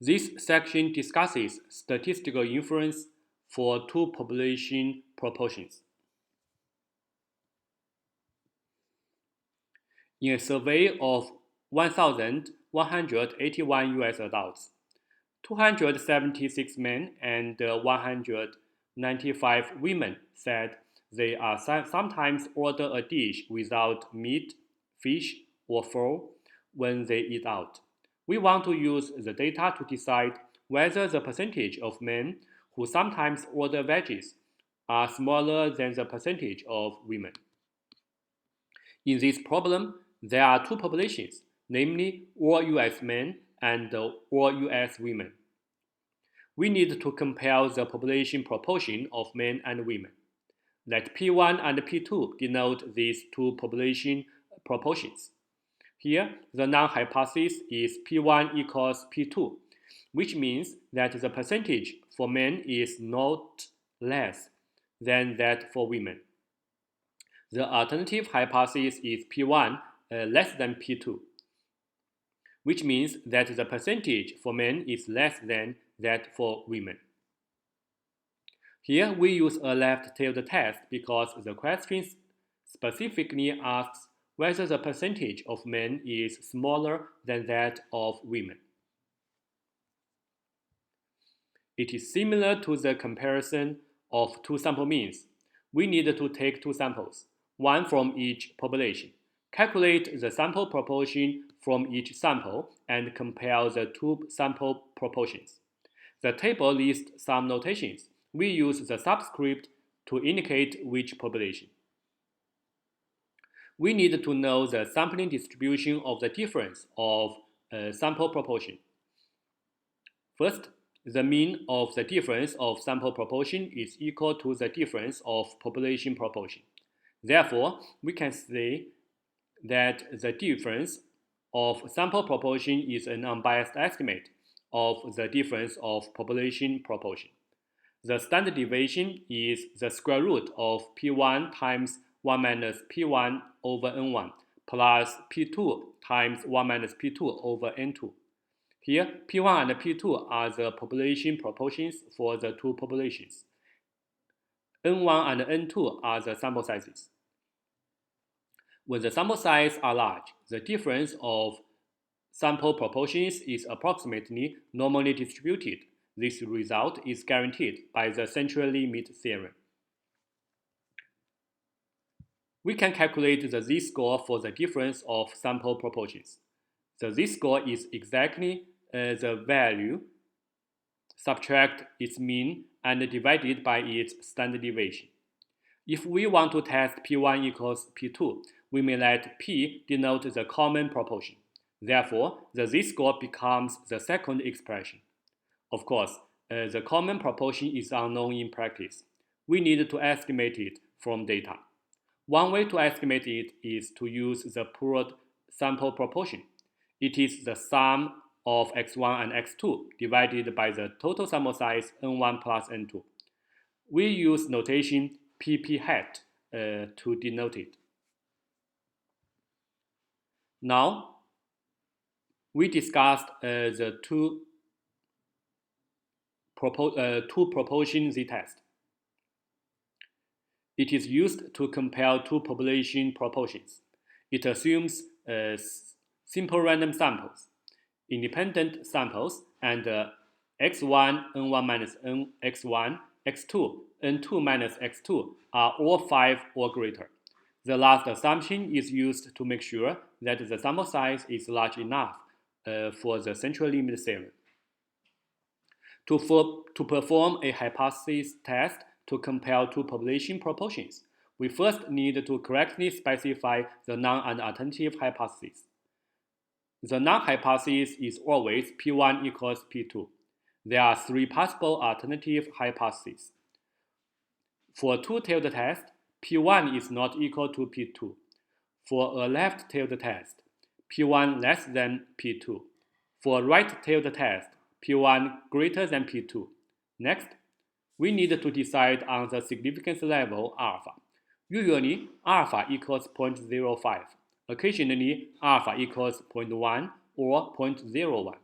This section discusses statistical inference for two population proportions. In a survey of 1,181 US adults, 276 men and 195 women said they are sometimes order a dish without meat, fish, or fowl when they eat out. We want to use the data to decide whether the percentage of men who sometimes order veggies are smaller than the percentage of women. In this problem, there are two populations, namely all US men and all US women. We need to compare the population proportion of men and women. Let P1 and P2 denote these two population proportions. Here, the null hypothesis is P1 equals P2, which means that the percentage for men is not less than that for women. The alternative hypothesis is P1 less than P2, which means that the percentage for men is less than that for women. Here we use a left-tailed test because the question specifically asks whether the percentage of men is smaller than that of women. It is similar to the comparison of two sample means. We need to take two samples, one from each population, calculate the sample proportion from each sample, and compare the two sample proportions. The table lists some notations. We use the subscript to indicate which population. We need to know the sampling distribution of the difference of sample proportion. First, the mean of the difference of sample proportion is equal to the difference of population proportion. Therefore, we can say that the difference of sample proportion is an unbiased estimate of the difference of population proportion. The standard deviation is the square root of P1 times 1 minus P1 over N1 plus P2 times 1 minus P2 over N2. Here, P1 and P2 are the population proportions for the two populations. N1 and N2 are the sample sizes. When the sample size are large, the difference of sample proportions is approximately normally distributed. This result is guaranteed by the central limit theorem. We can calculate the z-score for the difference of sample proportions. The z-score is exactly the value, subtract its mean, and divided by its standard deviation. If we want to test P1 equals P2, we may let P denote the common proportion. Therefore, the z-score becomes the second expression. Of course, the common proportion is unknown in practice. We need to estimate it from data. One way to estimate it is to use the pooled sample proportion. It is the sum of x1 and x2 divided by the total sample size n1 plus n2. We use notation pp hat to denote it. Now, we discussed the two proportion z-test. It is used to compare two population proportions. It assumes simple random samples, independent samples, and x1, n1 minus n, x1, x2, n2 minus x2 are all 5 or greater. The last assumption is used to make sure that the sample size is large enough for the central limit theorem. To perform a hypothesis test to compare two population proportions, we first need to correctly specify the null and alternative hypothesis. The null hypothesis is always P1 equals P2. There are 3 possible alternative hypotheses. For a two-tailed test, P1 is not equal to P2. For a left-tailed test, P1 less than P2. For a right-tailed test, P1 greater than P2. Next, we need to decide on the significance level alpha. Usually, alpha equals 0.05. Occasionally, alpha equals 0.1 or 0.01.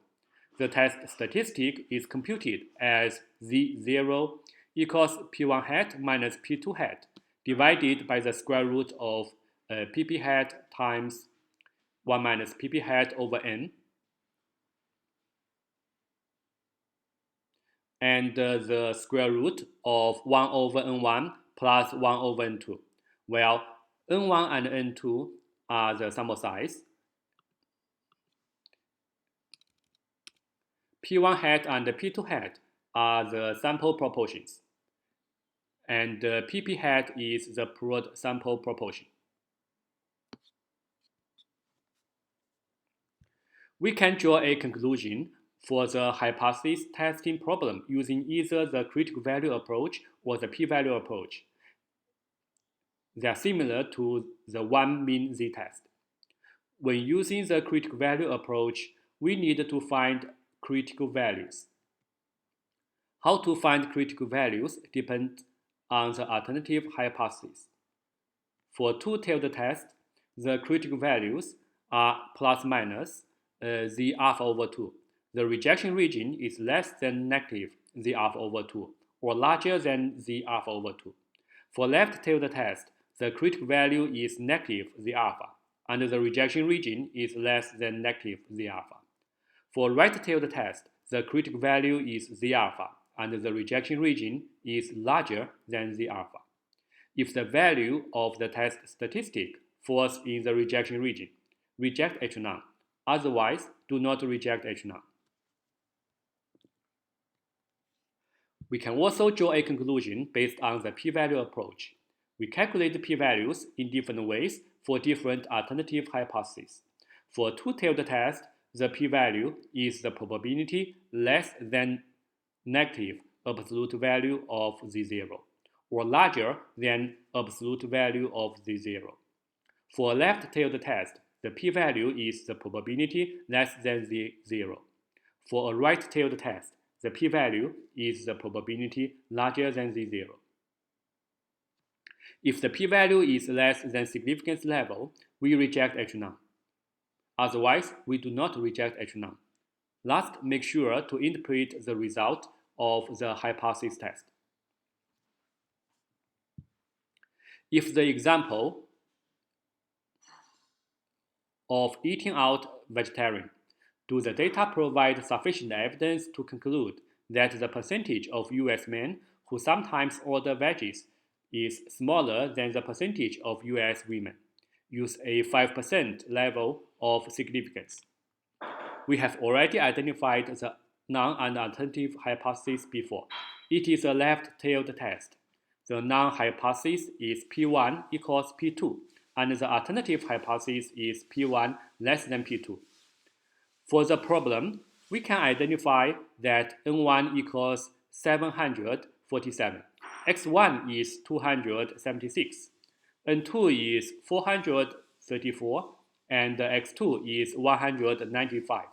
the test statistic is computed as z0 equals p1 hat minus p2 hat divided by the square root of pp hat times 1 minus pp hat over n, and the square root of 1 over n1 plus 1 over n2, where n1 and n2 are the sample size. P1 hat and P2 hat are the sample proportions, and PP hat is the pooled sample proportion. We can draw a conclusion for the hypothesis testing problem using either the critical value approach or the p-value approach. They are similar to the one mean z-test. When using the critical value approach, we need to find critical values. How to find critical values depends on the alternative hypothesis. For two-tailed test, the critical values are plus minus z alpha over 2. The rejection region is less than negative z alpha over 2 or larger than z alpha over 2. For left-tailed test, the critical value is negative z alpha, and the rejection region is less than negative z alpha. For right-tailed test, the critical value is z alpha, and the rejection region is larger than z alpha. If the value of the test statistic falls in the rejection region, reject H0. Otherwise, do not reject H0. We can also draw a conclusion based on the p-value approach. We calculate p-values in different ways for different alternative hypotheses. For a two-tailed test, the p-value is the probability less than negative absolute value of z0, or larger than absolute value of z0. For a left-tailed test, the p-value is the probability less than z0. For a right-tailed test, the p-value is the probability larger than z0. If the p-value is less than significance level, we reject H0. Otherwise, we do not reject H0. Last, make sure to interpret the result of the hypothesis test. If the example of eating out vegetarian, do the data provide sufficient evidence to conclude that the percentage of US men who sometimes order veggies is smaller than the percentage of US women? Use a 5% level of significance. We have already identified the non- and alternative hypothesis before. It is a left-tailed test. The non-hypothesis is P1 equals P2, and the alternative hypothesis is P1 less than P2. For the problem, we can identify that N1 equals 747, X1 is 276, N2 is 434, and X2 is 195.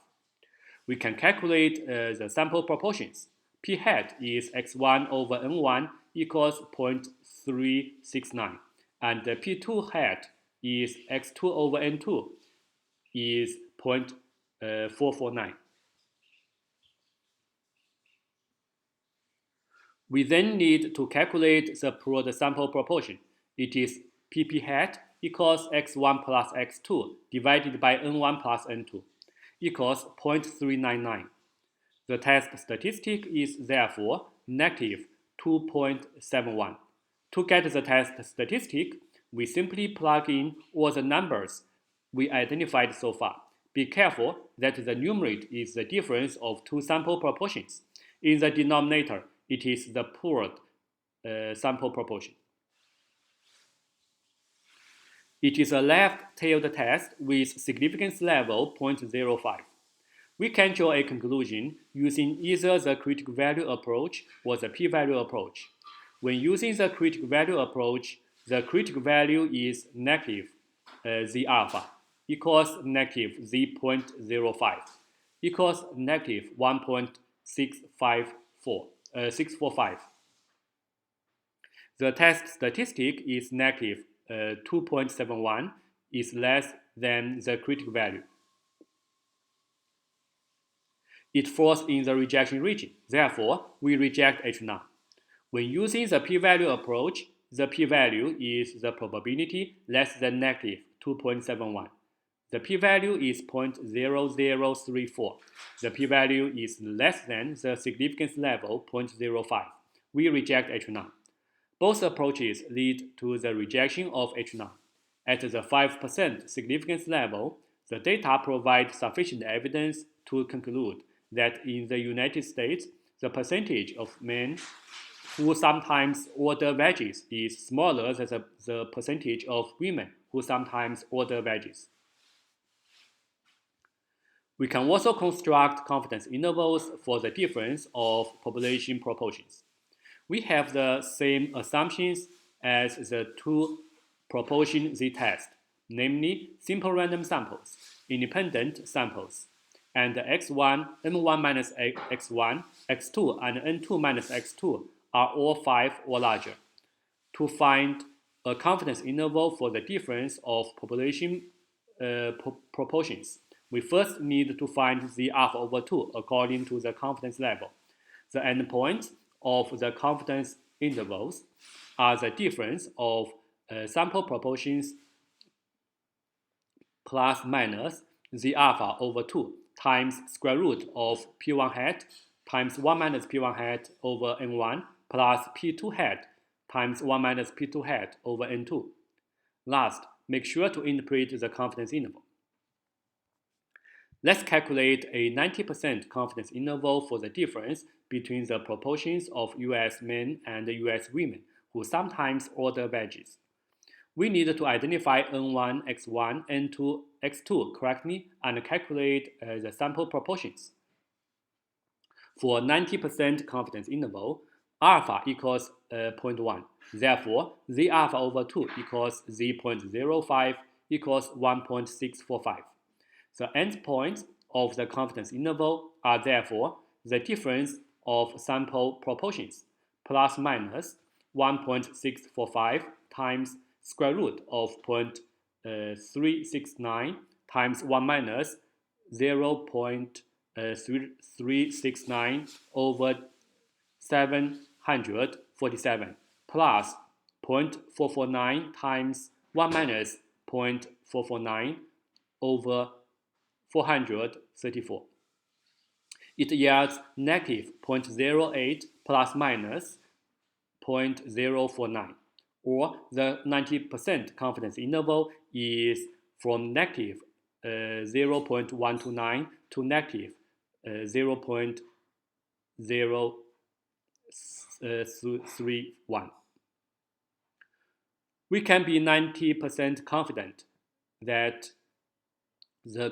We can calculate the sample proportions. P hat is X1 over N1 equals 0.369, and P2 hat is X2 over N2 is 0.449. We then need to calculate the pooled sample proportion. It is PP hat equals X1 plus X2 divided by N1 plus N2 equals 0.399. The test statistic is therefore negative 2.71. To get the test statistic, we simply plug in all the numbers we identified so far. Be careful that the numerator is the difference of two sample proportions. In the denominator, it is the pooled sample proportion. It is a left-tailed test with significance level 0.05. We can draw a conclusion using either the critical value approach or the p-value approach. When using the critical value approach, the critical value is negative z alpha equals negative z.05 equals negative 1.645. The test statistic is negative 2.71 is less than the critical value. It falls in the rejection region. Therefore, we reject H0. When using the p-value approach, the p-value is the probability less than negative 2.71. The p-value is 0.0034. The p-value is less than the significance level 0.05. We reject H0. Both approaches lead to the rejection of H0. At the 5% significance level, the data provide sufficient evidence to conclude that in the United States, the percentage of men who sometimes order veggies is smaller than the percentage of women who sometimes order veggies. We can also construct confidence intervals for the difference of population proportions. We have the same assumptions as the two proportion z-test, namely simple random samples, independent samples, and x1, n1 minus x1, x2, and n2 minus x2 are all 5 or larger. To find a confidence interval for the difference of population proportions, we first need to find the alpha over 2 according to the confidence level. The endpoints of the confidence intervals are the difference of sample proportions plus minus the alpha over 2 times square root of p1 hat times 1 minus p1 hat over n1 plus p2 hat times 1 minus p2 hat over n2. Last, make sure to interpret the confidence interval. Let's calculate a 90% confidence interval for the difference between the proportions of US men and US women who sometimes order veggies. We need to identify N1, X1, N2, X2 correctly and calculate the sample proportions. For 90% confidence interval, alpha equals 0.1. Therefore, z alpha over 2 equals z.05 equals 1.645. The endpoints of the confidence interval are therefore the difference of sample proportions plus minus 1.645 times square root of 0.369 times 1 minus 0.369 over 747 plus 0.449 times 1 minus 0.449 over 434. It yields negative 0.08 plus minus 0.049, or the 90% confidence interval is from negative 0.129 to negative 0.031. We can be 90% confident that the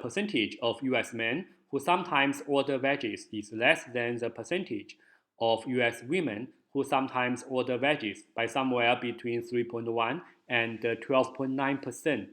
percentage of US men who sometimes order veggies is less than the percentage of US women who sometimes order veggies by somewhere between 3.1 and 12.9%